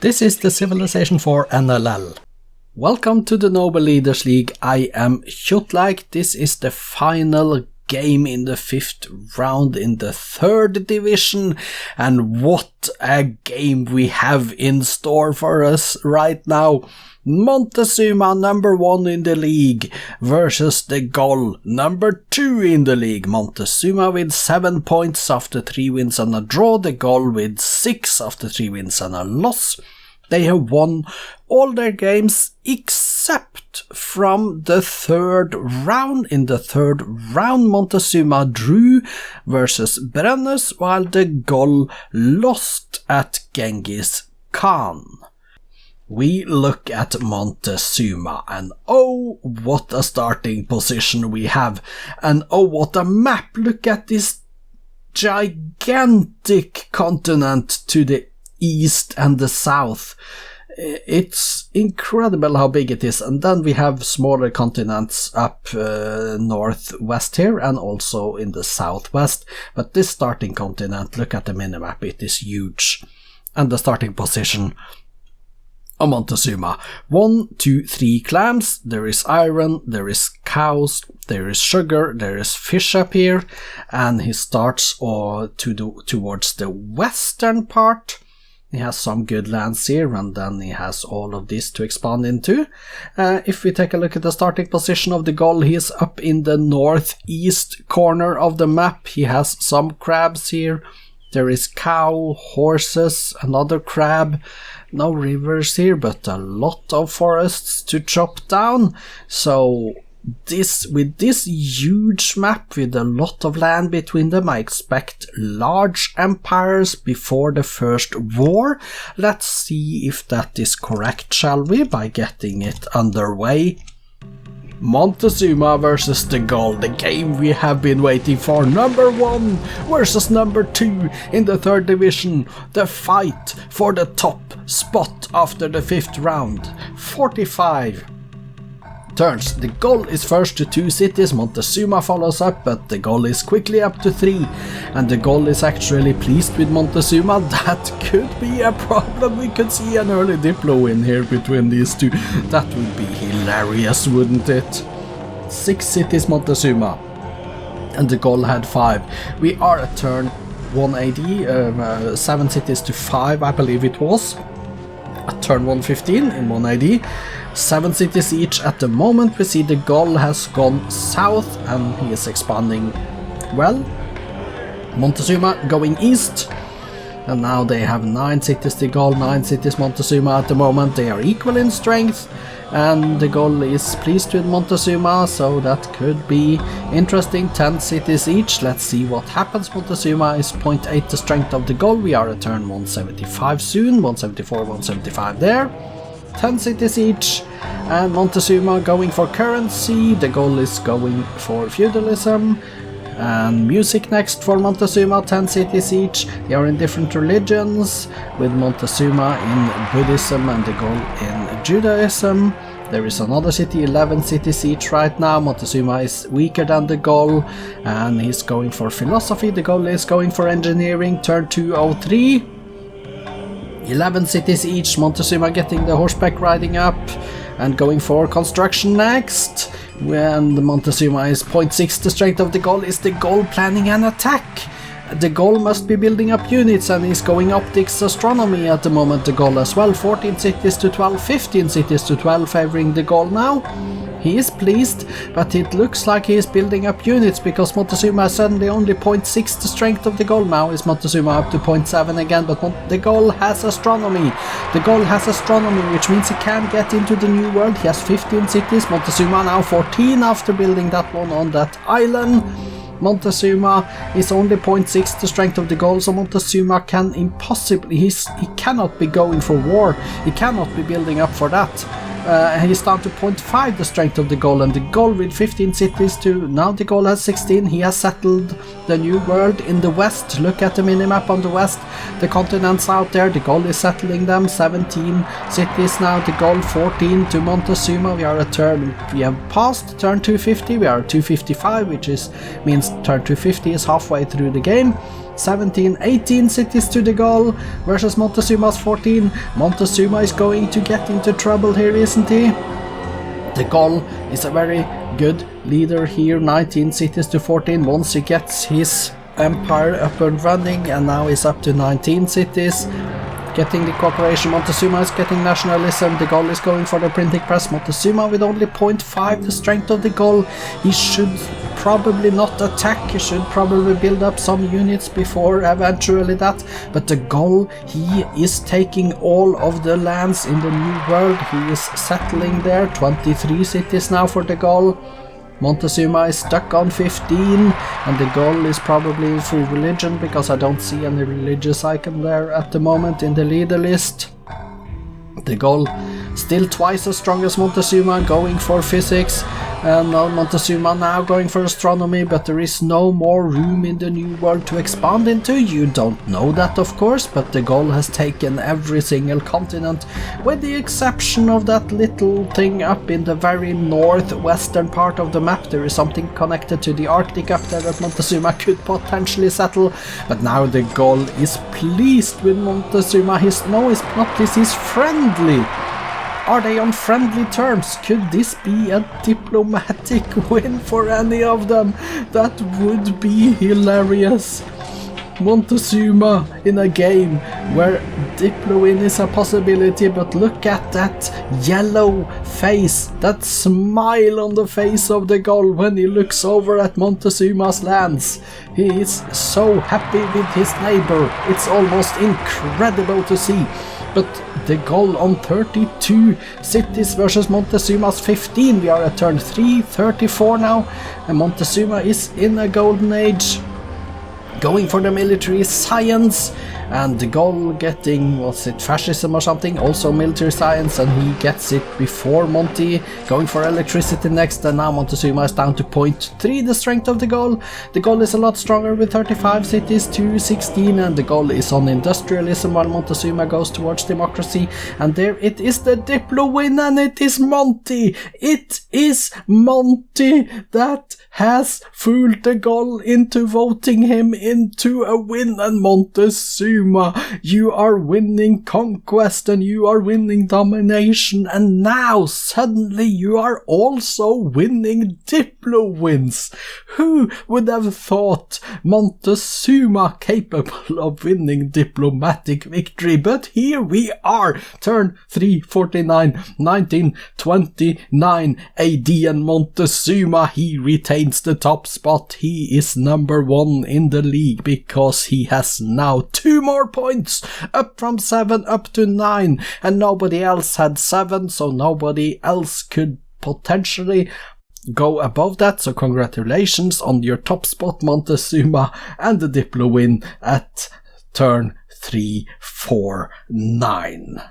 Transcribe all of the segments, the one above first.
This is the Civilization 4 NLL. Welcome to the Noble Leaders League. I am Kjotleik. This is the final game in the 5th round in the 3rd division, and what a game we have in store for us right now. Montezuma, number 1 in the league, versus the Gaulle, number 2 in the league. Montezuma with 7 points after 3 wins and a draw. The Gaulle with 6 after 3 wins and a loss. They have won all their games except from the 3rd round. In the 3rd round, Montezuma drew versus Brennus, while the Gaulle lost at Genghis Khan. We look at Montezuma, and oh, what a starting position we have, and oh, what a map. Look at this gigantic continent to the east and the south. It's incredible how big it is, and then we have smaller continents up northwest here and also in the southwest, but this starting continent, look at the minimap, it is huge. And the starting position of Montezuma: 1, 2, 3 clams, there is iron, there is cows, there is sugar, there is fish up here, and he starts towards the western part. He has some good lands here, and then he has all of this to expand into. If we take a look at the starting position of the Gaulle, he is up in the northeast corner of the map. He has some crabs here. There is cow, horses, another crab. No rivers here, but a lot of forests to chop down. So with this huge map with a lot of land between them, I expect large empires before the first war. Let's see if that is correct, shall we, by getting it underway. Montezuma versus the Gaulle, the game we have been waiting for. Number 1 versus number 2 in the 3rd division. The fight for the top spot after the 5th round. 45 turns. The Gaulle is first to 2 cities. Montezuma follows up, but the Gaulle is quickly up to 3. And the Gaulle is actually pleased with Montezuma. That could be a problem. We could see an early Diplo in here between these two. That would be hilarious, wouldn't it? 6 cities Montezuma, and the Gaulle had 5. We are at turn 180, 7 cities to 5, I believe it was. At turn 115 in 180. 7 cities each at the moment. We see the Gaulle has gone south and he is expanding well. Montezuma going east, and now they have 9 cities the Gaulle, 9 cities Montezuma at the moment. They are equal in strength, and the Gaulle is pleased with Montezuma, so that could be interesting. 10 cities each. Let's see what happens. Montezuma is 0.8 the strength of the Gaulle. We are at turn 175 soon, 174, 175 there. 10 cities each, and Montezuma going for currency. The Gaulle is going for feudalism. And music next for Montezuma, 10 cities each. They are in different religions, with Montezuma in Buddhism and the Gaulle in Judaism. There is another city, 11 cities each right now. Montezuma is weaker than the Gaulle, and he's going for philosophy. The Gaulle is going for engineering, turn 203. 11 cities each. Montezuma getting the horseback riding up and going for construction next. When the Montezuma is 0.6 the strength of the Gaulle, is the Gaulle planning an attack? The Gaulle must be building up units, and he's going optics astronomy at the moment, the Gaulle as well. 14 cities to 12, 15 cities to 12 favoring the Gaulle now. He is pleased, but it looks like he is building up units, because Montezuma is suddenly only 0.6 the strength of the Gaulle. Now is Montezuma up to 0.7 again, but the Gaulle has astronomy. The Gaulle has astronomy, which means he can get into the new world. He has 15 cities. Montezuma now 14 after building that one on that island. Montezuma is only 0.6 the strength of the Gaulle, so Montezuma can impossibly, he cannot be going for war. He cannot be building up for that. He's down to 0.5 the strength of the Gaulle, and the Gaulle with 15 cities to, now the Gaulle has 16. He has settled the new world in the west. Look at the minimap on the west, the continents out there. The Gaulle is settling them, 17 cities now, the Gaulle 14 to Montezuma. We have passed turn 250, we are at 255, which means turn 250 is halfway through the game. 17, 18 cities to the Gaulle versus Montezuma's 14. Montezuma is going to get into trouble here, isn't he? The Gaulle is a very good leader here, 19 cities to 14 once he gets his empire up and running, and now he's up to 19 cities. Getting the cooperation, Montezuma is getting nationalism, the Gaulle is going for the printing press. Montezuma with only 0.5 the strength of the Gaulle. He should probably not attack, he should probably build up some units before eventually that, but the Gaulle, he is taking all of the lands in the New World, he is settling there, 23 cities now for the Gaulle. Montezuma is stuck on 15, and the Gaulle is probably in full religion because I don't see any religious icon there at the moment in the leader list. The Gaulle still twice as strong as Montezuma, going for physics, and Montezuma now going for astronomy, but there is no more room in the New World to expand into. You don't know that, of course, but the Gaulle has taken every single continent, with the exception of that little thing up in the very northwestern part of the map. There is something connected to the Arctic up there that Montezuma could potentially settle, but now the Gaulle is pleased with Montezuma. He's not pleased, he's friendly. Are they on friendly terms? Could this be a diplomatic win for any of them? That would be hilarious. Montezuma in a game where diplo-win is a possibility, but look at that yellow face, that smile on the face of the Gaulle when he looks over at Montezuma's lands. He is so happy with his neighbor, it's almost incredible to see. But the Gaulle on 32 cities versus Montezuma's 15. We are at turn 3, 34 now, and Montezuma is in a golden age, going for the military science, and the Gaulle getting, was it fascism or something, also military science, and he gets it before Monty, going for electricity next, and now Montezuma is down to 0.3 the strength of the Gaulle. The Gaulle is a lot stronger with 35 cities to 16, and the Gaulle is on industrialism while Montezuma goes towards democracy, and there it is, the diplo win, and it is Monty! It is Monty that has fooled the Gaulle into voting him into a win, and Montezuma, you are winning conquest and you are winning domination, and now suddenly you are also winning diplo wins. Who would have thought Montezuma capable of winning diplomatic victory? But here we are, turn 349, 1929 AD, and Montezuma, he retains the top spot. He is number 1 in the league because he has now 2 more points, up from 7 up to 9, and nobody else had 7, so nobody else could potentially go above that. So congratulations on your top spot, Montezuma, and the diplo win at turn 349.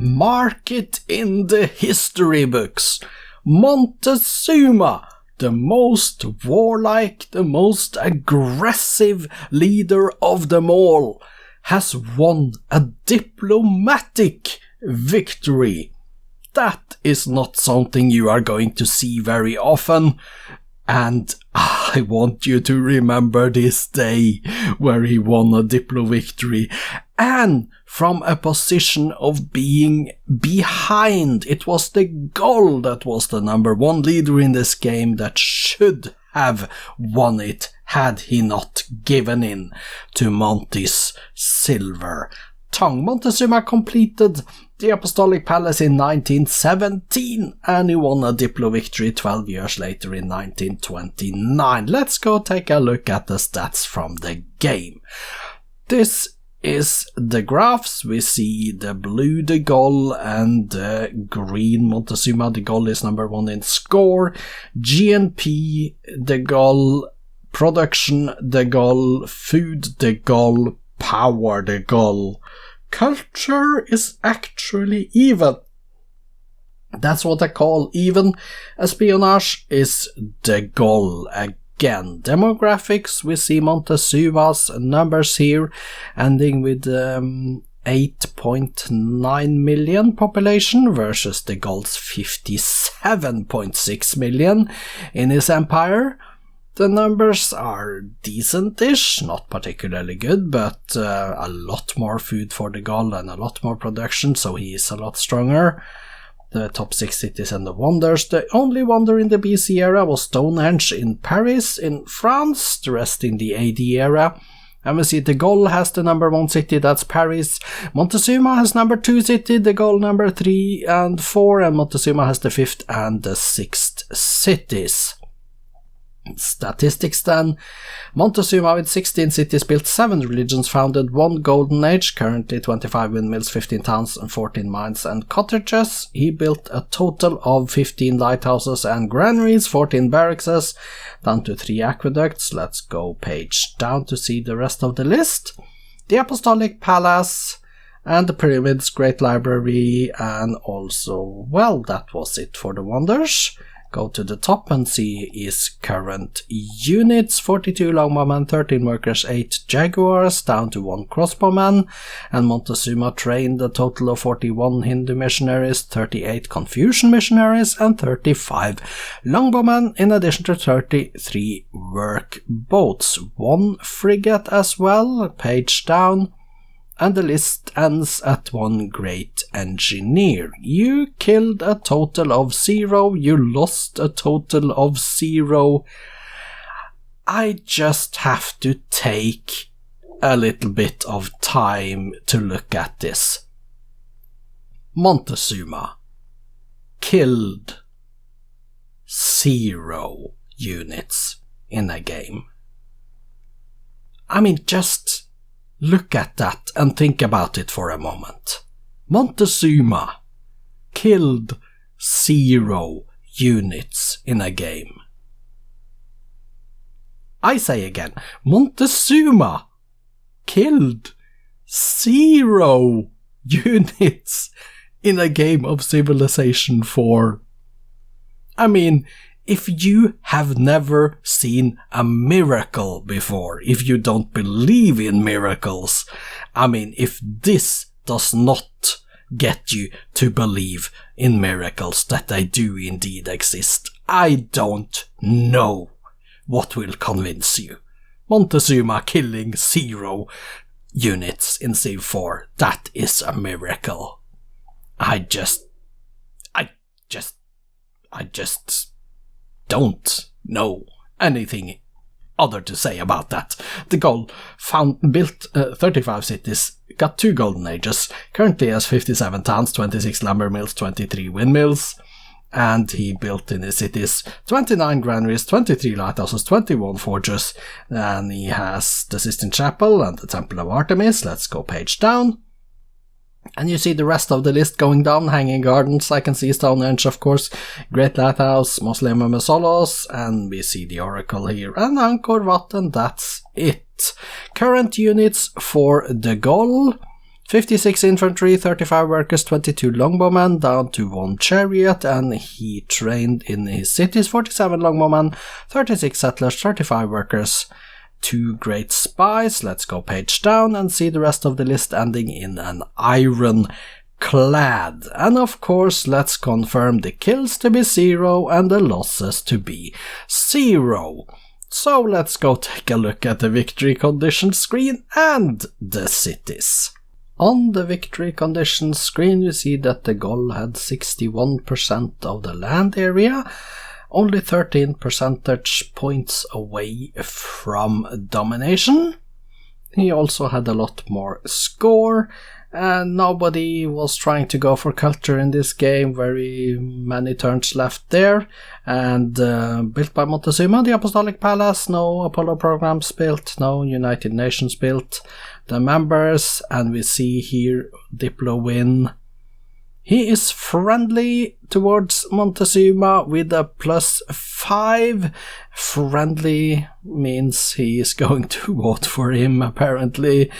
Mark it in the history books. Montezuma, the most warlike, the most aggressive leader of them all, has won a diplomatic victory. That is not something you are going to see very often. And I want you to remember this day where he won a Diplo victory, and from a position of being behind. It was the Gaulle that was the number one leader in this game that should have won it had he not given in to Monty's silver tongue. Montezuma completed the Apostolic Palace in 1917, and he won a Diplo victory 12 years later in 1929. Let's go take a look at the stats from the game. This is the graphs. We see the blue de Gaulle and the green Montezuma. De Gaulle is number one in score. GNP de Gaulle, production de Gaulle, food de Gaulle, power de Gaulle. Culture is actually even. That's what I call even. Espionage is de Gaulle again. Demographics, we see Montezuma's numbers here, ending with 8.9 million population versus de Gaulle's 57.6 million in his empire. The numbers are decent-ish, not particularly good, but a lot more food for de Gaulle and a lot more production, so he is a lot stronger. The top 6 cities and the wonders. The only wonder in the BC era was Stonehenge in Paris, in France, the rest in the AD era. And we see de Gaulle has the number 1 city, that's Paris. Montezuma has number 2 city, de Gaulle number 3 and 4, and Montezuma has the 5th and the 6th cities. Statistics then. Montezuma with 16 cities built, 7 religions founded, 1 golden age, currently 25 windmills, 15 towns and 14 mines and cottages. He built a total of 15 lighthouses and granaries, 14 barracks, down to 3 aqueducts. Let's go page down to see the rest of the list. The Apostolic Palace and the pyramids, Great Library, and also, well, that was it for the wonders. Go to the top and see his current units. 42 longbowmen, 13 workers, 8 jaguars, down to 1 crossbowman. And Montezuma trained a total of 41 Hindu missionaries, 38 Confucian missionaries, and 35 longbowmen, in addition to 33 work boats. 1 frigate as well, page down. And the list ends at 1 great engineer. You killed a total of 0, you lost a total of 0. I just have to take a little bit of time to look at this. Montezuma killed 0 units in a game. I mean, just look at that and think about it for a moment. Montezuma killed 0 units in a game. I say again, Montezuma killed 0 units in a game of Civilization 4. I mean, if you have never seen a miracle before, if you don't believe in miracles, I mean, if this does not get you to believe in miracles, that they do indeed exist, I don't know what will convince you. Montezuma killing 0 units in Civ 4, that is a miracle. I just don't know anything other to say about that. De Gaulle built 35 cities, got 2 golden ages, currently has 57 towns, 26 lumber mills, 23 windmills, and he built in his cities 29 granaries, 23 lighthouses, 21 forges, and he has the Sistine Chapel and the Temple of Artemis. Let's go page down. And you see the rest of the list going down. Hanging Gardens, I can see Stonehenge, of course, Great Lighthouse, Muslim Mesolos, and we see the Oracle here, and Angkor Wat, and that's it. Current units for de Gaulle: 56 infantry, 35 workers, 22 longbowmen, down to 1 chariot, and he trained in his cities 47 longbowmen, 36 settlers, 35 workers, 2 great spies. Let's go page down and see the rest of the list ending in an iron clad. And of course, let's confirm the kills to be 0 and the losses to be 0. So let's go take a look at the victory conditions screen and the cities. On the victory conditions screen, you see that the Gaulle had 61% of the land area, only 13 percentage points away from domination. He also had a lot more score, and nobody was trying to go for culture in this game. Very many turns left there. And built by Montezuma, the Apostolic Palace, no Apollo programs built, no United Nations built. The members, and we see here Diplo win. He is friendly towards Montezuma with a +5. Friendly means he is going to vote for him, apparently.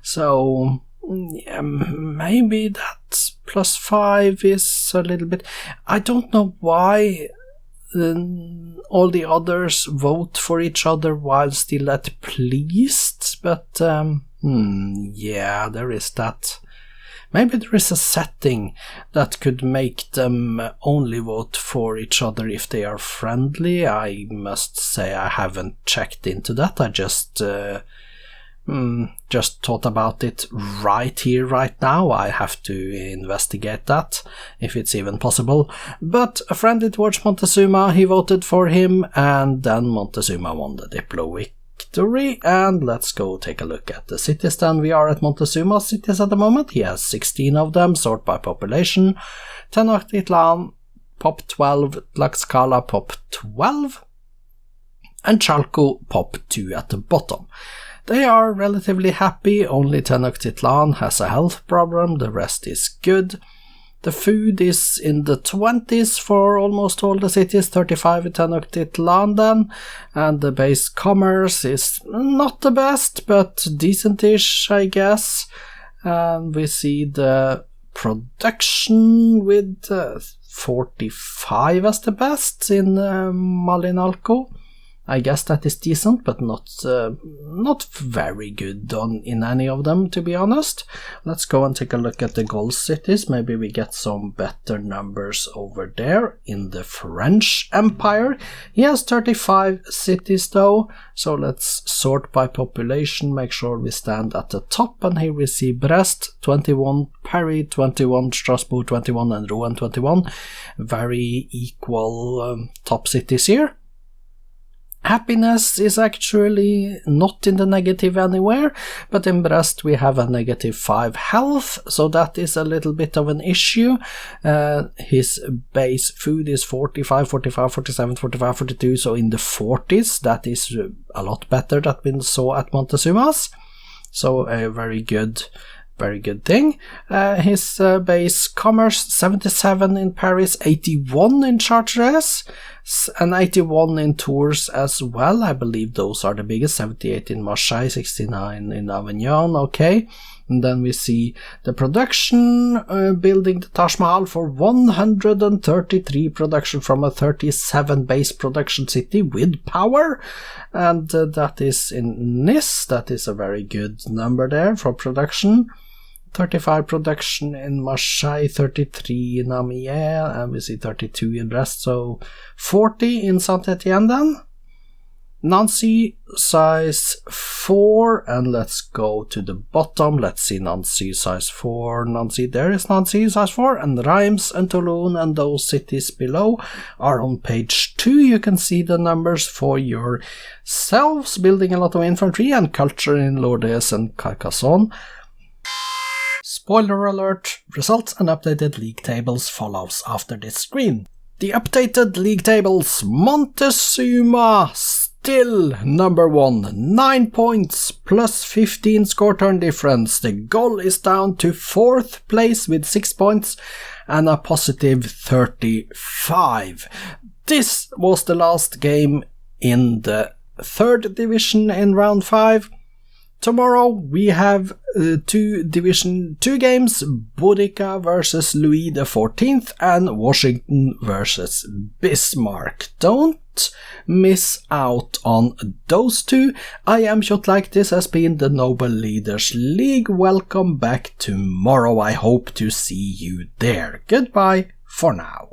So yeah, maybe that +5 is a little bit... I don't know why all the others vote for each other while still at pleased, but yeah, there is that. Maybe there is a setting that could make them only vote for each other if they are friendly. I must say I haven't checked into that. I just thought about it right here, right now. I have to investigate that, if it's even possible. But friendly towards Montezuma, he voted for him, and then Montezuma won the Diplo victory. And let's go take a look at the cities then. We are at Montezuma's cities at the moment. He has 16 of them, sort by population. Tenochtitlan, pop 12, Tlaxcala, pop 12, and Chalco, pop 2 at the bottom. They are relatively happy. Only Tenochtitlan has a health problem, the rest is good. The food is in the 20s for almost all the cities, 35 in Tenochtitlan then, and the base commerce is not the best, but decentish, I guess. And we see the production with 45 as the best in Malinalco. I guess that is decent, but not very good in any of them, to be honest. Let's go and take a look at the Gaulle cities. Maybe we get some better numbers over there in the French Empire. He has 35 cities though, so let's sort by population, make sure we stand at the top. And here we see Brest 21, Paris 21, Strasbourg 21, and Rouen 21. Very equal top cities here. Happiness is actually not in the negative anywhere, but in Brest we have a -5 health, so that is a little bit of an issue. His base food is 45, 45, 47, 45, 42, so in the 40s. That is a lot better than we saw at Montezuma's, so a very good thing. His base commerce 77 in Paris, 81 in Chartres, and 81 in Tours as well. I believe those are the biggest. 78 in Marseille, 69 in Avignon. Okay, and then we see the production, building the Taj Mahal for 133 production from a 37 base production city with power, and that is in Nice. That is a very good number there for production. 35 production in Marseille, 33 in Amiens, and we see 32 in Brest, so 40 in Saint-Étienne then. Nancy size 4, and let's go to the bottom. Let's see Nancy size 4. Nancy, there is Nancy size 4, and Reims and Toulon and those cities below are on page 2. You can see the numbers for yourselves. Building a lot of infantry and culture in Lourdes and Carcassonne. Spoiler alert, results and updated league tables follows after this screen. The updated league tables: Montezuma still number 1, 9 points plus 15 score turn difference. The Gaulle is down to 4th place with 6 points and a positive 35. This was the last game in the 3rd division in round 5. Tomorrow we have two Division 2 games, Boudica versus Louis XIV and Washington versus Bismarck. Don't miss out on those two. I am Kjotleik, this has been the Noble Leaders League. Welcome back tomorrow, I hope to see you there. Goodbye for now.